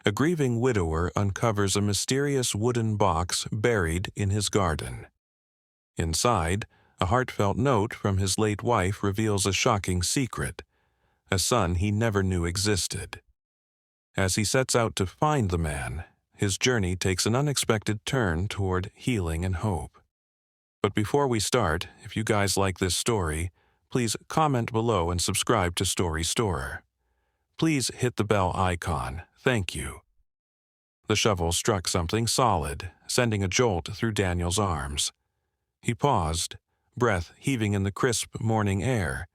A grieving widower uncovers a mysterious wooden box buried in his garden. Inside, a heartfelt note from his late wife reveals a shocking secret, a son he never knew existed. As he sets out to find the man, his journey takes an unexpected turn toward healing and hope. But before we start, if you guys like this story, please comment below and subscribe to Story Storer. Please hit the bell icon. Thank you. The shovel struck something solid, sending a jolt through Daniel's arms. He paused, breath heaving in the crisp morning air,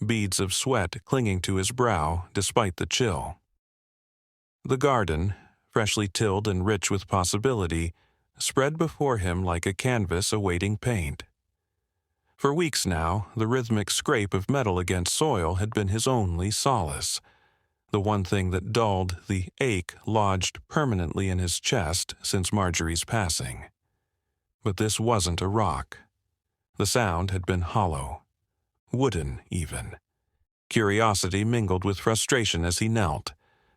beads of sweat clinging to his brow despite the chill. The garden, freshly tilled and rich with possibility, spread before him like a canvas awaiting paint. For weeks now, the rhythmic scrape of metal against soil had been his only solace, the one thing that dulled the ache lodged permanently in his chest since Marjorie's passing. But this wasn't a rock. The sound had been hollow, wooden even. Curiosity mingled with frustration as he knelt,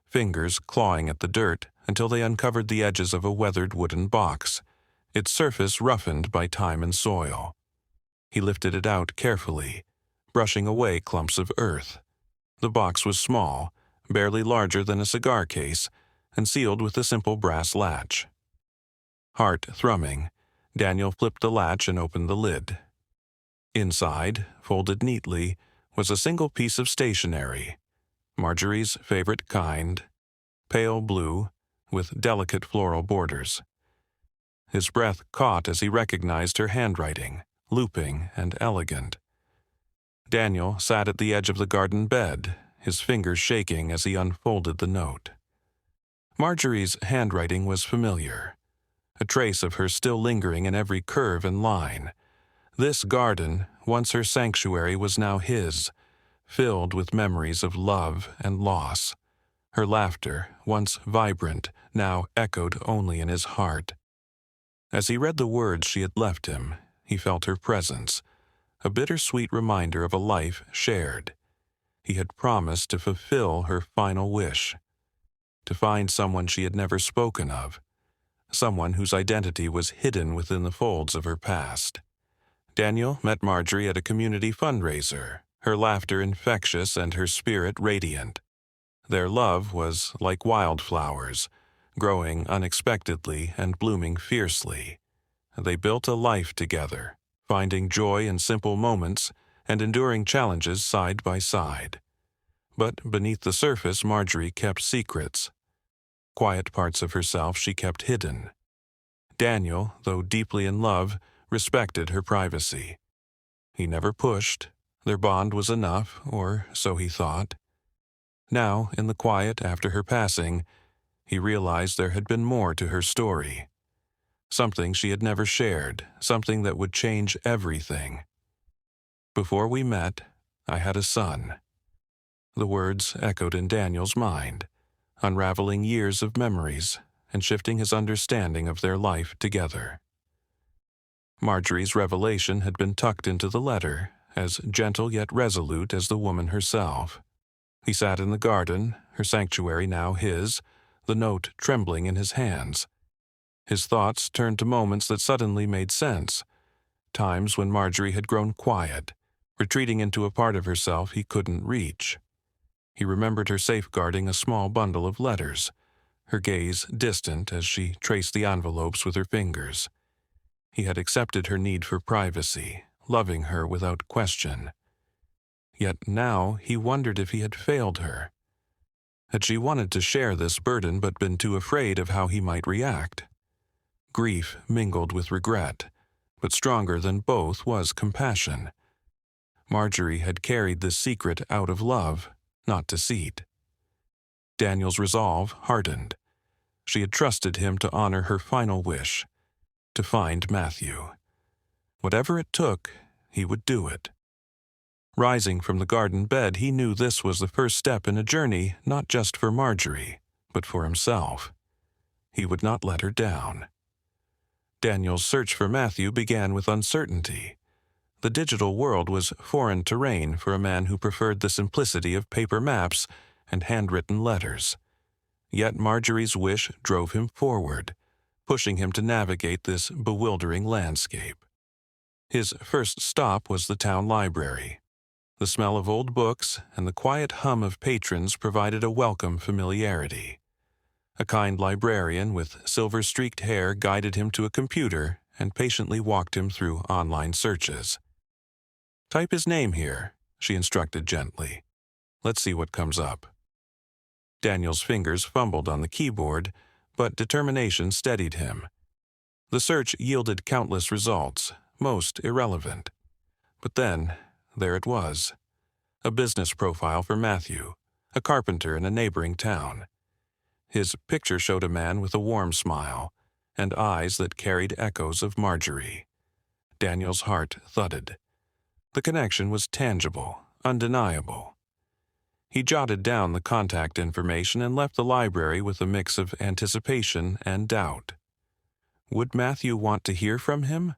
fingers clawing at the dirt until they uncovered the edges of a weathered wooden box, its surface roughened by time and soil. He lifted it out carefully, brushing away clumps of earth. The box was small, barely larger than a cigar case, and sealed with a simple brass latch. Heart thrumming, Daniel flipped the latch and opened the lid. Inside, folded neatly, was a single piece of stationery, Marjorie's favorite kind, pale blue, with delicate floral borders. His breath caught as he recognized her handwriting, looping and elegant. Daniel sat at the edge of the garden bed, his fingers shaking as he unfolded the note. Marjorie's handwriting was familiar, a trace of her still lingering in every curve and line. This garden, once her sanctuary, was now his, filled with memories of love and loss. Her laughter, once vibrant, now echoed only in his heart. As he read the words she had left him, he felt her presence, a bittersweet reminder of a life shared. He had promised to fulfill her final wish, to find someone she had never spoken of, someone whose identity was hidden within the folds of her past. Daniel met Marjorie at a community fundraiser, her laughter infectious and her spirit radiant. Their love was like wildflowers, growing unexpectedly and blooming fiercely. They built a life together, finding joy in simple moments and enduring challenges side by side. But beneath the surface, Marjorie kept secrets. Quiet parts of herself she kept hidden. Daniel, though deeply in love, respected her privacy. He never pushed. Their bond was enough, or so he thought. Now, in the quiet after her passing, he realized there had been more to her story. Something she had never shared, something that would change everything. Before we met, I had a son. The words echoed in Daniel's mind, unraveling years of memories and shifting his understanding of their life together. Marjorie's revelation had been tucked into the letter, as gentle yet resolute as the woman herself. He sat in the garden, her sanctuary now his, the note trembling in his hands. His thoughts turned to moments that suddenly made sense, times when Marjorie had grown quiet, retreating into a part of herself he couldn't reach. He remembered her safeguarding a small bundle of letters, her gaze distant as she traced the envelopes with her fingers. He had accepted her need for privacy, loving her without question. Yet now he wondered if he had failed her. Had she wanted to share this burden but been too afraid of how he might react? Grief mingled with regret, but stronger than both was compassion. Marjorie had carried this secret out of love, not deceit. Daniel's resolve hardened. She had trusted him to honor her final wish, to find Matthew. Whatever it took, he would do it. Rising from the garden bed, he knew this was the first step in a journey not just for Marjorie, but for himself. He would not let her down. Daniel's search for Matthew began with uncertainty. The digital world was foreign terrain for a man who preferred the simplicity of paper maps and handwritten letters. Yet Marjorie's wish drove him forward, pushing him to navigate this bewildering landscape. His first stop was the town library. The smell of old books and the quiet hum of patrons provided a welcome familiarity. A kind librarian with silver-streaked hair guided him to a computer and patiently walked him through online searches. "Type his name here," she instructed gently. "Let's see what comes up." Daniel's fingers fumbled on the keyboard, but determination steadied him. The search yielded countless results, most irrelevant. But then, there it was. A business profile for Matthew, a carpenter in a neighboring town. His picture showed a man with a warm smile and eyes that carried echoes of Marjorie. Daniel's heart thudded. The connection was tangible, undeniable. He jotted down the contact information and left the library with a mix of anticipation and doubt. Would Matthew want to hear from him?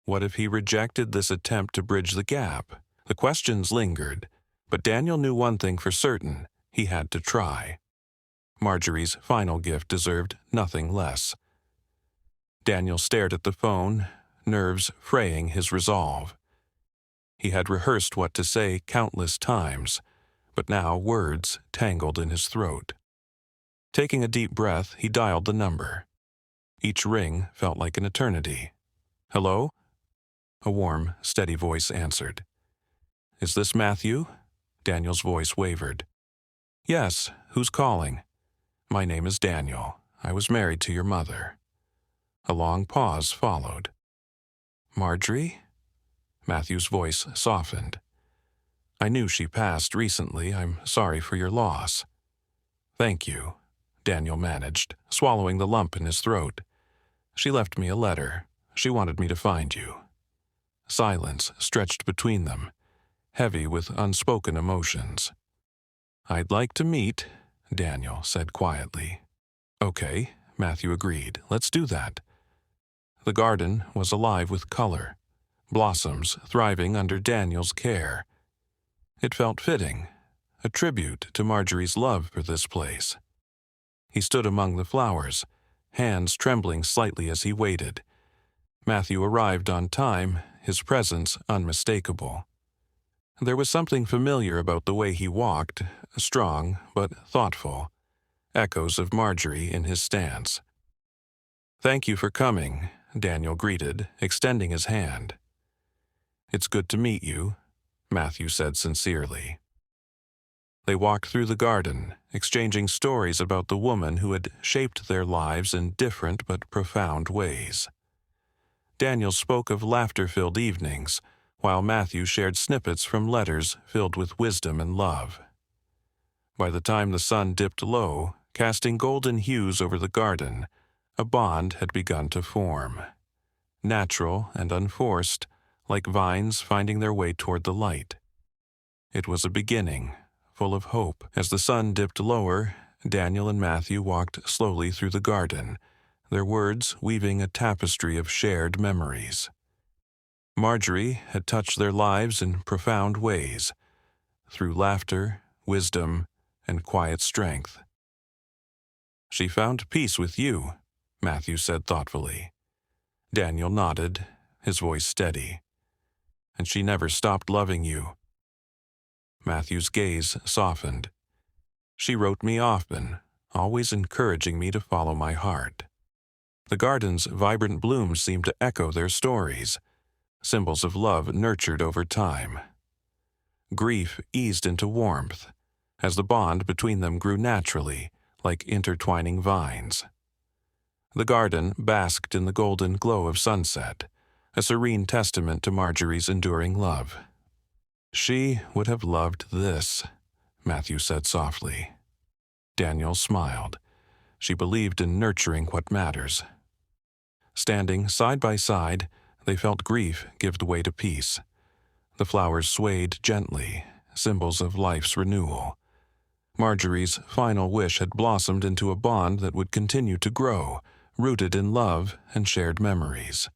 What if he rejected this attempt to bridge the gap? The questions lingered, but Daniel knew one thing for certain: he had to try. Marjorie's final gift deserved nothing less. Daniel stared at the phone, nerves fraying his resolve. He had rehearsed what to say countless times, but now words tangled in his throat. Taking a deep breath, he dialed the number. Each ring felt like an eternity. "Hello?" A warm, steady voice answered. "Is this Matthew?" Daniel's voice wavered. "Yes, who's calling?" "My name is Daniel. I was married to your mother." A long pause followed. "Marjorie?" Matthew's voice softened. "I knew she passed recently. I'm sorry for your loss." "Thank you," Daniel managed, swallowing the lump in his throat. "She left me a letter. She wanted me to find you." Silence stretched between them, heavy with unspoken emotions. "I'd like to meet," Daniel said quietly. "Okay," Matthew agreed. "Let's do that." The garden was alive with color, blossoms thriving under Daniel's care. It felt fitting, a tribute to Marjorie's love for this place. He stood among the flowers, hands trembling slightly as he waited. Matthew arrived on time, his presence unmistakable. There was something familiar about the way he walked, strong but thoughtful, echoes of Marjorie in his stance. "Thank you for coming," Daniel greeted, extending his hand. "It's good to meet you," Matthew said sincerely. They walked through the garden, exchanging stories about the woman who had shaped their lives in different but profound ways. Daniel spoke of laughter-filled evenings, while Matthew shared snippets from letters filled with wisdom and love. By the time the sun dipped low, casting golden hues over the garden, a bond had begun to form. Natural and unforced, like vines finding their way toward the light. It was a beginning, full of hope. As the sun dipped lower, Daniel and Matthew walked slowly through the garden, their words weaving a tapestry of shared memories. Marjorie had touched their lives in profound ways, through laughter, wisdom, and quiet strength. "She found peace with you," Matthew said thoughtfully. Daniel nodded, his voice steady. "And she never stopped loving you." Matthew's gaze softened. "She wrote me often, always encouraging me to follow my heart." The garden's vibrant blooms seemed to echo their stories, symbols of love nurtured over time. Grief eased into warmth, as the bond between them grew naturally, like intertwining vines. The garden basked in the golden glow of sunset, a serene testament to Marjorie's enduring love. "She would have loved this," Matthew said softly. Daniel smiled. She believed in nurturing what matters. Standing side by side, they felt grief give way to peace. The flowers swayed gently, symbols of life's renewal. Marjorie's final wish had blossomed into a bond that would continue to grow, rooted in love and shared memories.